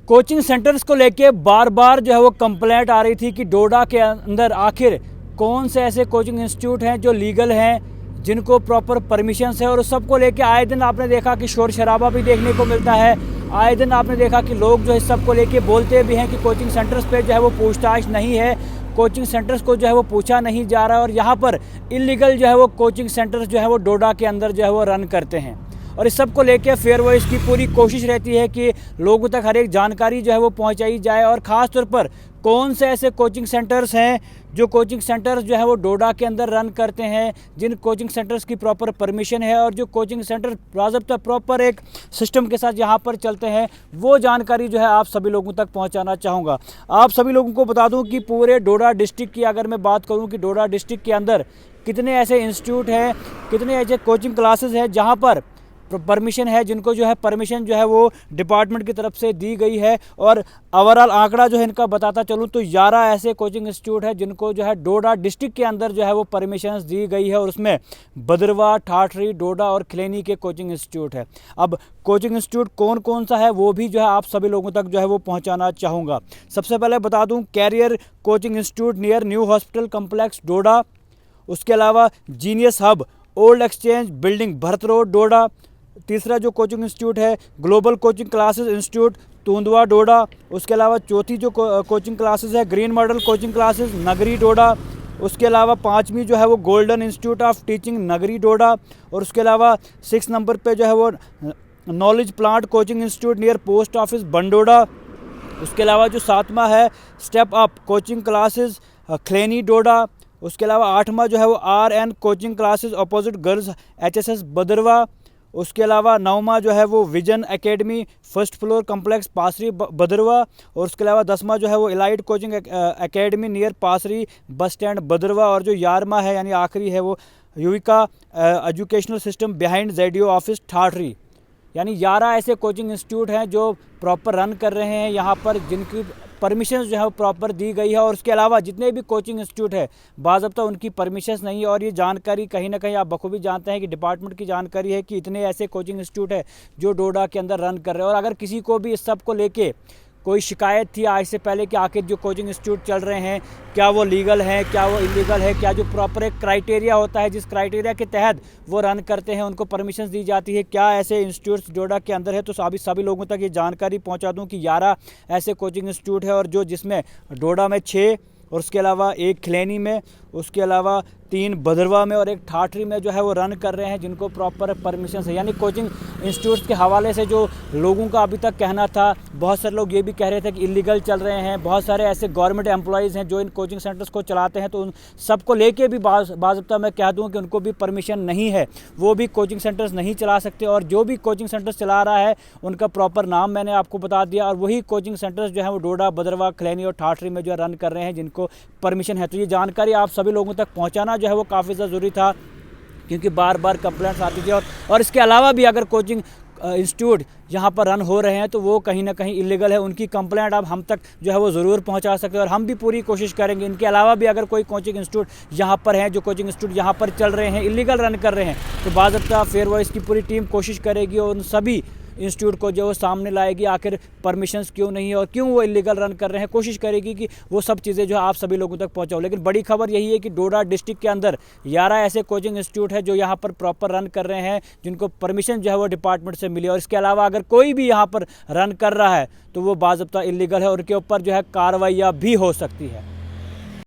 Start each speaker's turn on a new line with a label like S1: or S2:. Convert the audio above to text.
S1: Coaching centres को लेके बार बार जो है वो कंप्लेंट आ रही थी कि डोडा के अंदर आखिर कौन से ऐसे कोचिंग इंस्टीट्यूट हैं जो लीगल हैं, जिनको प्रॉपर परमिशंस है। और उस सब को लेके आए दिन आपने देखा कि शोर शराबा भी देखने को मिलता है। आए दिन आपने देखा कि लोग जो इस सब को लेके बोलते भी हैं कि कोचिंग सेंटर्स पे जो है वो पूछताछ नहीं है, कोचिंग सेंटर्स को जो है वो पूछा नहीं जा रहा है और यहाँ पर इलीगल जो है वो कोचिंग सेंटर्स जो है वो डोडा के अंदर जो है वो रन करते हैं। और इस सब को लेके फेयर वॉइस की पूरी कोशिश रहती है कि लोगों तक हर एक जानकारी जो है वो पहुंचाई जाए। और ख़ास तौर पर कौन से ऐसे कोचिंग सेंटर्स हैं जो कोचिंग सेंटर्स जो है वो डोडा के अंदर रन करते हैं, जिन कोचिंग सेंटर्स की प्रॉपर परमिशन है और जो कोचिंग सेंटर बाज़ाब्ता प्रॉपर एक सिस्टम के साथ यहाँ पर चलते हैं, वो जानकारी जो है आप सभी लोगों तक पहुँचाना चाहूँगा। आप सभी लोगों को बता दूँ कि पूरे डोडा डिस्ट्रिक्ट की अगर मैं बात करूँ कि डोडा डिस्ट्रिक्ट के अंदर कितने ऐसे इंस्टीट्यूट हैं, कितने ऐसे कोचिंग क्लासेस हैं जहाँ पर परमिशन है, जिनको जो है परमिशन जो है वो डिपार्टमेंट की तरफ से दी गई है। और ओवरऑल आंकड़ा जो है इनका बताता चलूँ तो 11 ऐसे कोचिंग इंस्टीट्यूट है जिनको जो है डोडा डिस्ट्रिक्ट के अंदर जो है वो परमिशन दी गई है। और उसमें भदरवा, ठाठरी, डोडा और खिलेनी के कोचिंग इंस्टीट्यूट है। अब कोचिंग इंस्टीट्यूट कौन कौन सा है वो भी जो है आप सभी लोगों तक जो है वो पहुँचाना चाहूँगा। सबसे पहले बता दूँ career coaching institute near new hospital complex Doda. उसके अलावा genius hub old exchange building Bharat road Doda. तीसरा जो कोचिंग इंस्टीट्यूट है global coaching classes institute Tundwa Doda. उसके अलावा चौथी जो कोचिंग क्लासेस है green model coaching classes Nagri Doda. उसके अलावा पांचवी जो है वो गोल्डन इंस्टीट्यूट ऑफ टीचिंग नगरी डोडा। और उसके अलावा 6 नंबर पे जो है वो knowledge plant coaching institute near post office Bandoda. उसके अलावा जो 7वां है step up coaching classes Khellani Doda. उसके अलावा 8वां जो है वो RN coaching classes opposite girls HSS Bhaderwah. उसके अलावा 9वां जो है वो vision academy first floor complex Pasri Bhaderwah. और उसके अलावा 10वां जो है वो elite coaching academy near Pasri bus stand Bhaderwah. और जो 11वां है यानी आखिरी है वो Yuvika educational system behind ZDO office Thathri. यानी 11 ऐसे कोचिंग इंस्टीट्यूट हैं जो प्रॉपर रन कर रहे हैं यहाँ पर, जिनकी परमिशन जो है वो प्रॉपर दी गई है। और उसके अलावा जितने भी कोचिंग इंस्टीट्यूट है बाज़ाब्ता उनकी परमिशंस नहीं है। और ये जानकारी कहीं ना कहीं आप बखूबी जानते हैं कि डिपार्टमेंट की जानकारी है कि इतने ऐसे कोचिंग इंस्टीट्यूट है जो डोडा के अंदर रन कर रहे हैं। और अगर किसी को भी इस सब को लेके कोई शिकायत थी आज से पहले कि आखिर जो कोचिंग इंस्टीट्यूट चल रहे हैं क्या वो लीगल है, क्या वो इलीगल है, क्या जो प्रॉपर एक क्राइटेरिया होता है जिस क्राइटेरिया के तहत वो रन करते हैं उनको परमिशन दी जाती है, क्या ऐसे इंस्टीट्यूट्स डोडा के अंदर है, तो सभी लोगों तक ये जानकारी पहुंचा दूं कि 11 ऐसे कोचिंग इंस्टीट्यूट है। और जो जिसमें डोडा में 6 और उसके अलावा 1 खिलेनी में, उसके अलावा 3 भदरवा में और 1 ठाठरी में जो है वो रन कर रहे हैं जिनको प्रॉपर परमिशन है। यानी कोचिंग इंस्टीट्यूट्स के हवाले से जो लोगों का अभी तक कहना था, बहुत सारे लोग ये भी कह रहे थे कि इलीगल चल रहे हैं। बहुत सारे ऐसे गवर्नमेंट एम्प्लॉयज़ हैं जो इन कोचिंग सेंटर्स को चलाते हैं, तो उन सबको लेके भी बाज़ाब्ता मैं कह दूँ कि उनको भी परमिशन नहीं है, वो भी कोचिंग सेंटर्स नहीं चला सकते। और जो भी कोचिंग सेंटर्स चला रहा है उनका प्रॉपर नाम मैंने आपको बता दिया। और वही कोचिंग सेंटर्स जो है वो डोडा, भदरवा, खिलेनी और ठाठरी में जो रन कर रहे हैं जिनको परमिशन है। तो ये जानकारी आप सभी लोगों तक पहुंचाना जो है वो काफ़ी ज़्यादा ज़रूरी था, क्योंकि बार बार कंप्लेंट्स आती थी। और इसके अलावा भी अगर कोचिंग इंस्टीट्यूट यहाँ पर रन हो रहे हैं तो वो कहीं ना कहीं इलीगल है, उनकी कंप्लेंट आप हम तक जो है वो ज़रूर पहुँचा सकते हैं और हम भी पूरी कोशिश करेंगे। इनके अलावा भी अगर कोई कोचिंग इंस्टीट्यूट यहाँ पर हैं, जो कोचिंग इंस्टीट्यूट यहाँ पर चल रहे हैं, इलीगल रन कर रहे हैं, तो बाज़ाब्ता फेयर वॉइस की पूरी टीम कोशिश करेगी और उन सभी इंस्टीट्यूट को जो वो सामने लाएगी आखिर परमिशंस क्यों नहीं है और क्यों वो इलीगल रन कर रहे हैं। कोशिश करेगी कि वो सब चीज़ें जो आप सभी लोगों तक पहुंचाओ। लेकिन बड़ी खबर यही है कि डोडा डिस्ट्रिक्ट के अंदर 11 ऐसे कोचिंग इंस्टीट्यूट है जो यहाँ पर प्रॉपर रन कर रहे हैं, जिनको परमिशन जो है वो डिपार्टमेंट से मिली। और इसके अलावा अगर कोई भी यहाँ पर रन कर रहा है तो वो बाज़ाब्ता इलीगल है और उनके ऊपर जो है कार्रवाइयाँ भी हो सकती है।